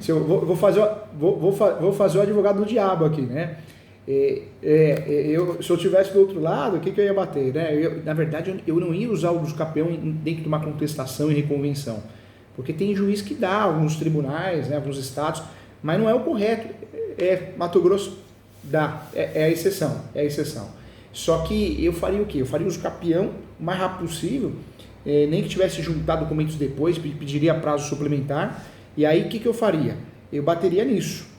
Se eu vou fazer, vou fazer o advogado do diabo aqui, né? Se eu tivesse do outro lado, o que eu ia bater, né? Na verdade, eu não ia usar o busca-peão dentro de uma contestação e reconvenção, porque tem juiz que dá, alguns tribunais, né, alguns estados, mas não é o correto. Mato Grosso dá, é a exceção, é a exceção. Só que eu faria o quê? Eu faria o busca-peão o mais rápido possível, nem que tivesse juntado documentos depois, pediria prazo suplementar, e aí o que eu faria? Eu bateria nisso.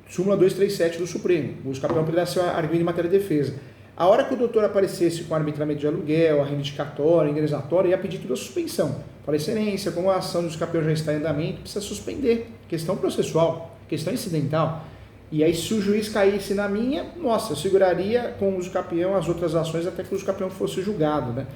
Súmula 237 do Supremo, o busca-peão poderá ser arguido em matéria de defesa. A hora que o doutor aparecesse com arbitramento de aluguel, a reivindicatória, a indenizatória, ia pedir tudo a suspensão. Para excelência, como a ação do busca-peão já está em andamento, precisa suspender. Questão processual, questão incidental. E aí, se o juiz caísse na minha, nossa, eu seguraria com o busca-peão as outras ações até que o busca-peão fosse julgado, né?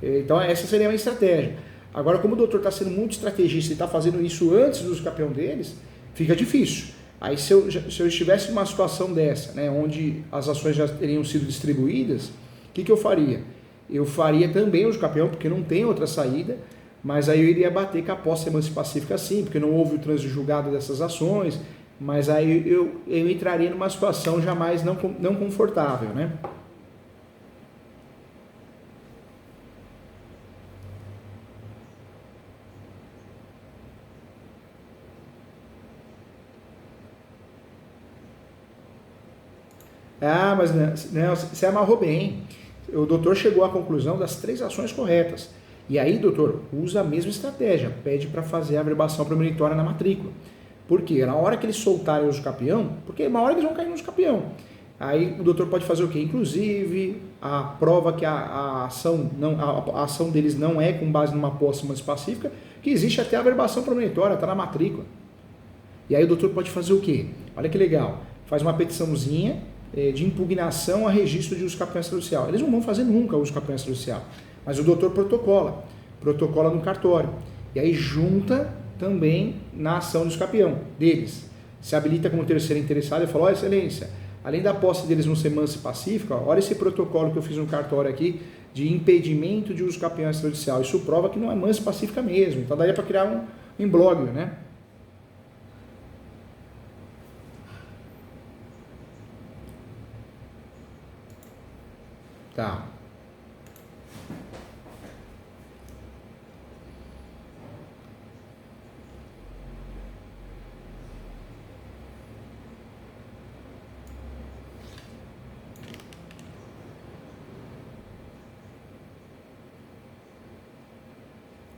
Então, essa seria uma estratégia. Agora, como o doutor está sendo muito estrategista e está fazendo isso antes do busca-peão deles, fica difícil. Aí, se eu estivesse numa situação dessa, né, onde as ações já teriam sido distribuídas, o que eu faria? Eu faria também o busca-peão, porque não tem outra saída, mas aí eu iria bater com a posse emancipativa pacífica sim, porque não houve o trânsito julgado dessas ações, mas aí eu entraria numa situação jamais não confortável, né? Ah, mas não, você amarrou bem. O doutor chegou à conclusão das 3 ações corretas. E aí, doutor, usa a mesma estratégia. Pede para fazer a averbação premonitória na matrícula. Por quê? Na hora que eles soltarem o usucapião, porque uma hora eles vão cair no usucapião. Aí o doutor pode fazer o quê? Inclusive, a prova que a ação deles não é com base numa posse mais pacífica, que existe até a averbação premonitória, está na matrícula. E aí o doutor pode fazer o quê? Olha que legal. Faz uma petiçãozinha de impugnação a registro de usucapião extrajudicial. Eles não vão fazer nunca o usucapião extrajudicial, mas o doutor protocola no cartório. E aí junta também na ação do usucapião deles. Se habilita como terceiro interessado e fala, ó, excelência, além da posse deles não ser mansa e pacífica, olha esse protocolo que eu fiz no cartório aqui de impedimento de usucapião extrajudicial. Isso prova que não é mansa e pacífica mesmo. Então daí é para criar um imbróglio, né? Tá.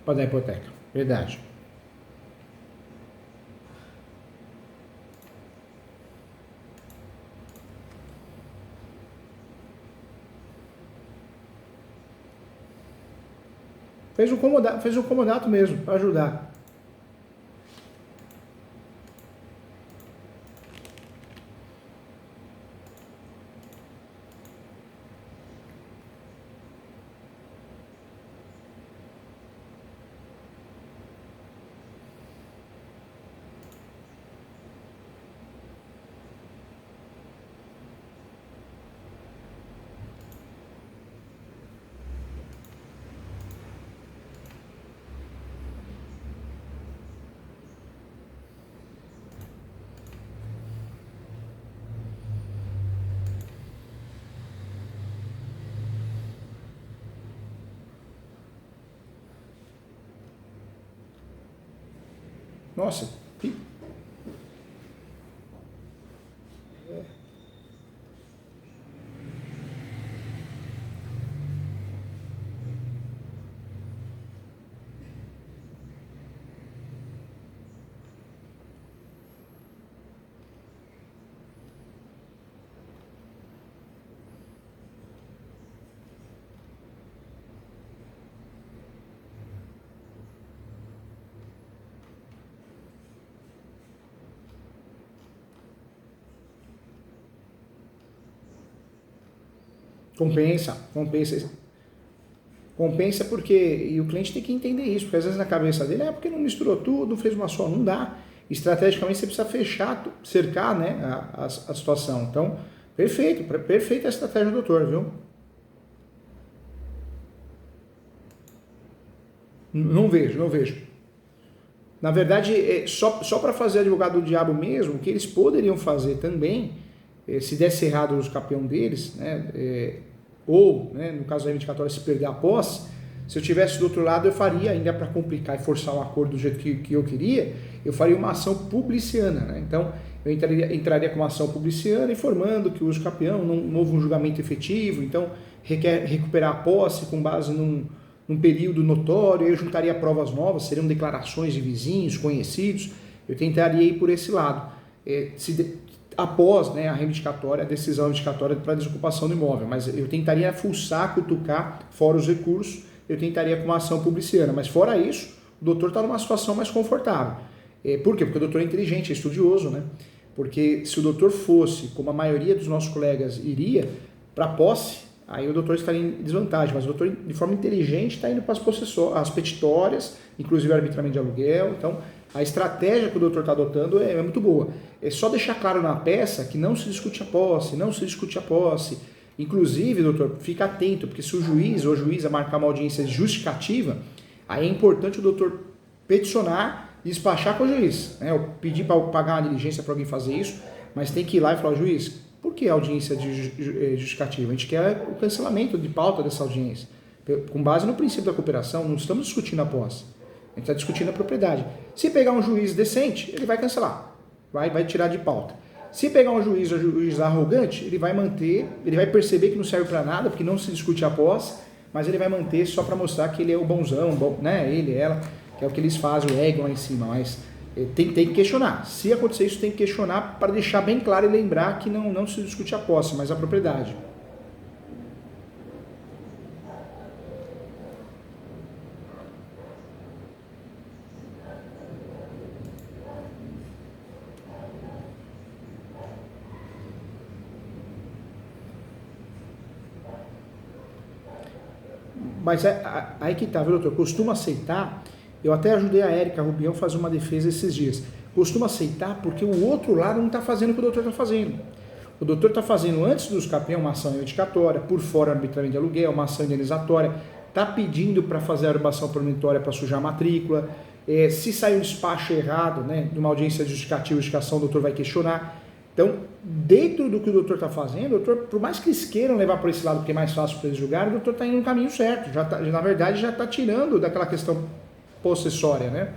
Para dar hipoteca. Verdade. Fez um comodato mesmo, para ajudar. Nossa, compensa porque, e o cliente tem que entender isso, porque às vezes na cabeça dele é porque não misturou tudo, não fez uma só, não dá. Estrategicamente você precisa fechar, cercar, né, a situação. Então, perfeita a estratégia do doutor, viu? Não vejo. Na verdade, só para fazer advogado do diabo mesmo, o que eles poderiam fazer também, se desse errado o uso capião deles, né, ou, né, no caso da reivindicatória, se perder a posse, se eu tivesse do outro lado, eu faria, ainda para complicar e forçar um acordo do jeito que eu queria, eu faria uma ação publiciana. Né? Então, eu entraria com uma ação publiciana informando que o uso capião não houve um julgamento efetivo, então requer recuperar a posse com base num período notório, eu juntaria provas novas, seriam declarações de vizinhos, conhecidos, eu tentaria ir por esse lado. Após, né, a decisão reivindicatória para desocupação do imóvel, mas eu tentaria fuçar, cutucar, fora os recursos, eu tentaria com uma ação publiciana, mas fora isso, o doutor está numa situação mais confortável. Por quê? Porque o doutor é inteligente, é estudioso, né? Porque se o doutor fosse, como a maioria dos nossos colegas iria, para a posse, aí o doutor estaria em desvantagem, mas o doutor, de forma inteligente, está indo para as petitórias, inclusive o arbitramento de aluguel. Então, a estratégia que o doutor está adotando é muito boa. É só deixar claro na peça que não se discute a posse, não se discute a posse. Inclusive, doutor, fica atento, porque se o juiz ou a juíza marcar uma audiência justificativa, aí é importante o doutor peticionar e despachar com o juiz. Né? Eu pedi para pagar uma diligência para alguém fazer isso, mas tem que ir lá e falar, juiz, por que a audiência justificativa? A gente quer o cancelamento de pauta dessa audiência. Com base no princípio da cooperação, não estamos discutindo a posse. A gente está discutindo a propriedade. Se pegar um juiz decente, ele vai cancelar. Vai tirar de pauta. Se pegar um juiz arrogante, ele vai manter, ele vai perceber que não serve para nada, porque não se discute a posse, mas ele vai manter só para mostrar que ele é o bonzão, né? Ele, ela, que é o que eles fazem, o ego lá em cima. Mas tem que questionar. Se acontecer isso, tem que questionar para deixar bem claro e lembrar que não se discute a posse, mas a propriedade. Mas aí que tá, viu, doutor? Costumo aceitar, eu até ajudei a Érica Rubião a fazer uma defesa esses dias. Costumo aceitar porque o outro lado não está fazendo o que o doutor está fazendo. O doutor está fazendo, antes dos capião, uma ação reivindicatória, por fora arbitramento de aluguel, uma ação indenizatória, está pedindo para fazer a arbitração permissória para sujar a matrícula. Se sair um despacho errado, né, de uma audiência justificativa, justificação, o doutor vai questionar. Então, dentro do que o doutor está fazendo, o doutor, por mais que eles queiram levar por esse lado, porque é mais fácil para eles julgarem, o doutor está indo no caminho certo. Na verdade, já está tirando daquela questão possessória, né?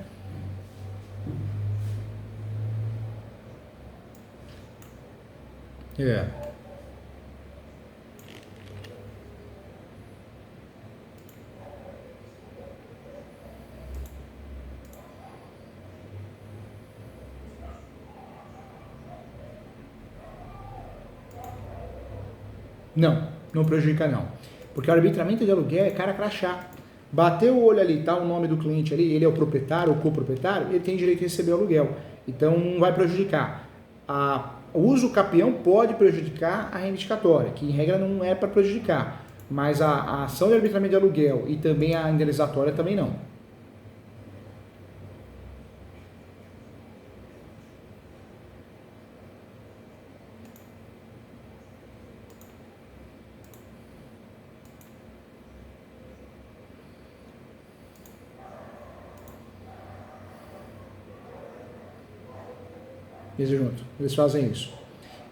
Não prejudica não. Porque o arbitramento de aluguel é cara crachá. Bateu o olho ali, tá o nome do cliente ali, ele é o proprietário, o coproprietário, ele tem direito de receber o aluguel. Então não vai prejudicar. O uso capião pode prejudicar a reivindicatória, que em regra não é para prejudicar. Mas a ação de arbitramento de aluguel e também a indenizatória também não. Eles fazem isso.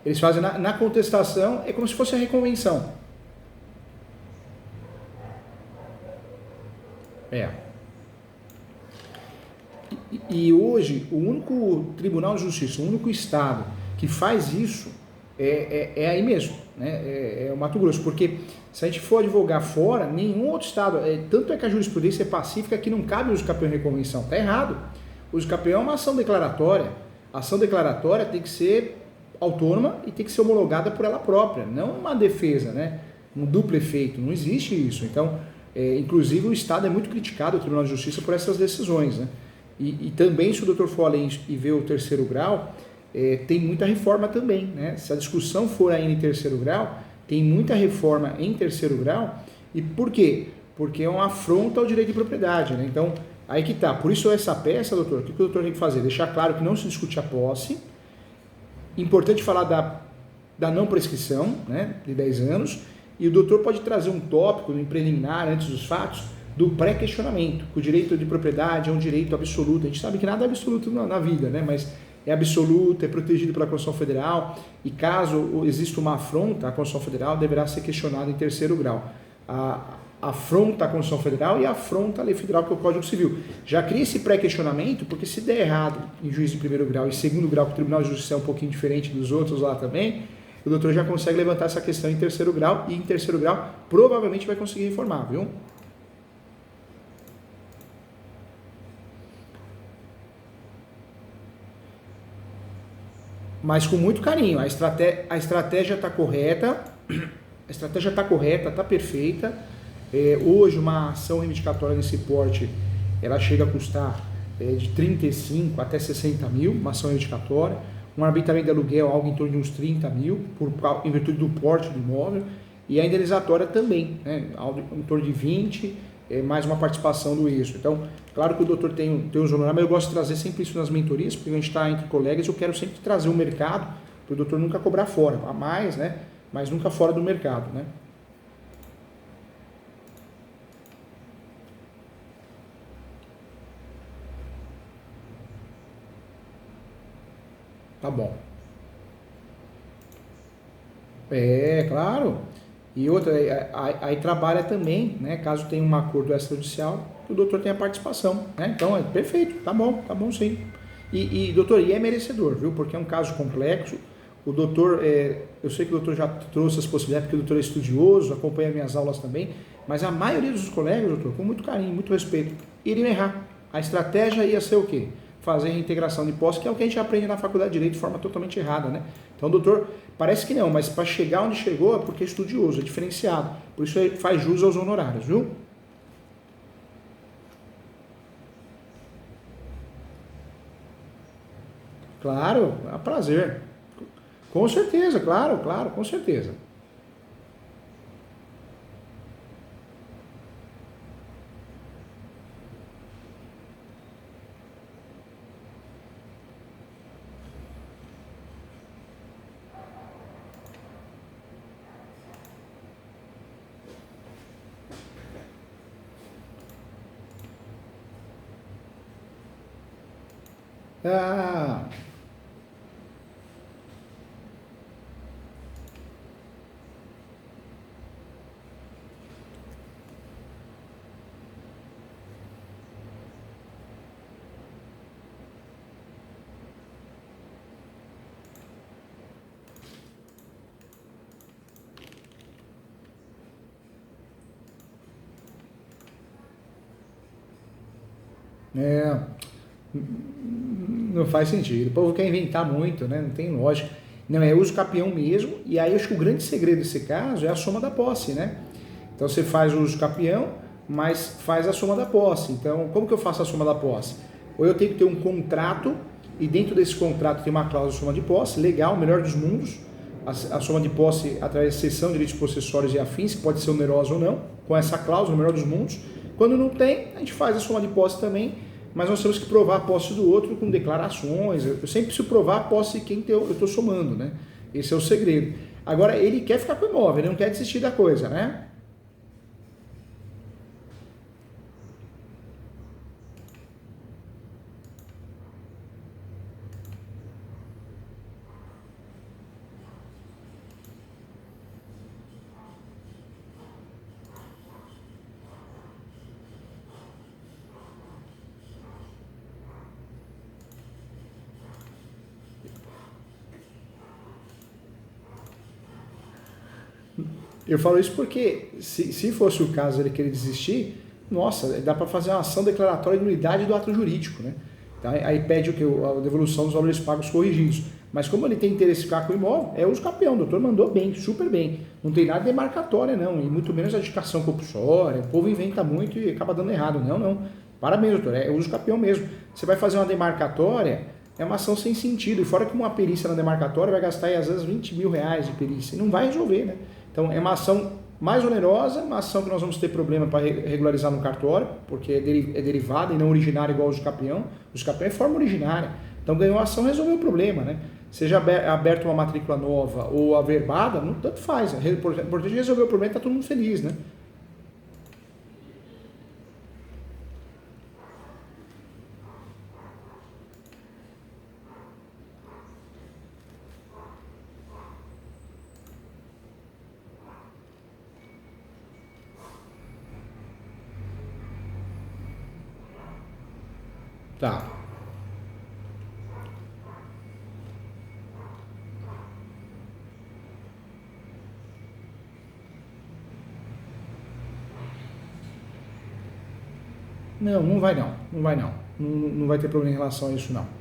Eles fazem na contestação, é como se fosse a reconvenção. E hoje, o único Tribunal de Justiça, o único Estado que faz isso é aí mesmo, né? É o Mato Grosso. Porque se a gente for advogar fora, nenhum outro Estado, tanto é que a jurisprudência é pacífica que não cabe o uso capião em reconvenção. Está errado. O uso capião é uma ação declaratória. A ação declaratória tem que ser autônoma e tem que ser homologada por ela própria, não uma defesa, né? Um duplo efeito, não existe isso. Então, inclusive o Estado é muito criticado, o Tribunal de Justiça, por essas decisões, né? E também, se o doutor for além e ver o terceiro grau, tem muita reforma também, né? Se a discussão for ainda em terceiro grau, tem muita reforma em terceiro grau. E por quê? Porque é uma afronta ao direito de propriedade, né? Então, aí que tá. Por isso essa peça, doutor, o que o doutor tem que fazer? Deixar claro que não se discute a posse. Importante falar da não prescrição, né, de 10 anos. E o doutor pode trazer um tópico em preliminar, antes dos fatos, do pré-questionamento, que o direito de propriedade é um direito absoluto. A gente sabe que nada é absoluto na vida, né? Mas é absoluto, é protegido pela Constituição Federal e caso exista uma afronta à Constituição Federal, deverá ser questionado em terceiro grau. A afronta à Constituição Federal e a afronta à Lei Federal, que é o Código Civil. Já cria esse pré-questionamento, porque se der errado em juízo de primeiro grau e segundo grau, que o Tribunal de Justiça é um pouquinho diferente dos outros lá também, o doutor já consegue levantar essa questão em terceiro grau e em terceiro grau provavelmente vai conseguir reformar, viu? Mas com muito carinho. A estratégia está correta, está perfeita. Hoje uma ação reivindicatória nesse porte, ela chega a custar de 35 até 60 mil, uma ação reivindicatória. Um arbitramento de aluguel, algo em torno de uns 30 mil, em virtude do porte do imóvel. E a indenizatória também, né, em torno de 20, mais uma participação do eixo. Então, claro que o doutor tem os honorários, mas eu gosto de trazer sempre isso nas mentorias, porque a gente está entre colegas, eu quero sempre trazer o mercado, para o doutor nunca cobrar fora, a mais, né, mas nunca fora do mercado, né. Tá bom. Claro. E outra, aí trabalha também, né? Caso tenha um acordo extrajudicial, o doutor tem a participação, né? Então, é perfeito, tá bom sim. Doutor, e é merecedor, viu? Porque é um caso complexo. O doutor, eu sei que o doutor já trouxe as possibilidades, porque o doutor é estudioso, acompanha minhas aulas também, mas a maioria dos colegas, doutor, com muito carinho, muito respeito, iriam errar. A estratégia ia ser o quê? Fazer reintegração de posse, que é o que a gente aprende na faculdade de Direito de forma totalmente errada, né? Então, doutor, parece que não, mas para chegar onde chegou é porque é estudioso, é diferenciado. Por isso faz jus aos honorários, viu? Claro, é um prazer. Com certeza, claro, com certeza. Ah, é, não faz sentido. O povo quer inventar muito, né? Não tem lógica. Não, é uso capião mesmo, e aí eu acho que o grande segredo desse caso é a soma da posse, né? Então você faz o uso capião, mas faz a soma da posse. Então, como que eu faço a soma da posse? Ou eu tenho que ter um contrato, e dentro desse contrato tem uma cláusula de soma de posse, legal, melhor dos mundos, a soma de posse através de cessão de direitos possessórios e afins, que pode ser onerosa ou não, com essa cláusula, melhor dos mundos. Quando não tem, a gente faz a soma de posse também, mas nós temos que provar a posse do outro com declarações. Eu sempre preciso provar a posse de quem eu estou somando, né? Esse é o segredo. Agora, ele quer ficar com o imóvel, ele não quer desistir da coisa, né? Eu falo isso porque, se fosse o caso ele querer desistir, nossa, dá para fazer uma ação declaratória de nulidade do ato jurídico, né? Então, aí pede o que? A devolução dos valores pagos corrigidos. Mas como ele tem interesse em ficar com o imóvel, é uso capião. O doutor mandou bem, super bem. Não tem nada demarcatória, não. E muito menos adjudicação compulsória. O povo inventa muito e acaba dando errado. Não. Parabéns, doutor. É uso capião mesmo. Você vai fazer uma demarcatória, é uma ação sem sentido. E fora que uma perícia na demarcatória vai gastar, às vezes, 20 mil reais de perícia. E não vai resolver, né? Então, é uma ação mais onerosa, uma ação que nós vamos ter problema para regularizar no cartório, porque é derivada e não originária igual o uso capião. O uso capião é forma originária. Então, ganhou a ação, resolveu o problema, né? Seja aberta uma matrícula nova ou averbada, não tanto faz. O importante é resolver o problema e está todo mundo feliz, né? Tá. Não, não vai não. Não vai não. Não vai ter problema em relação a isso não.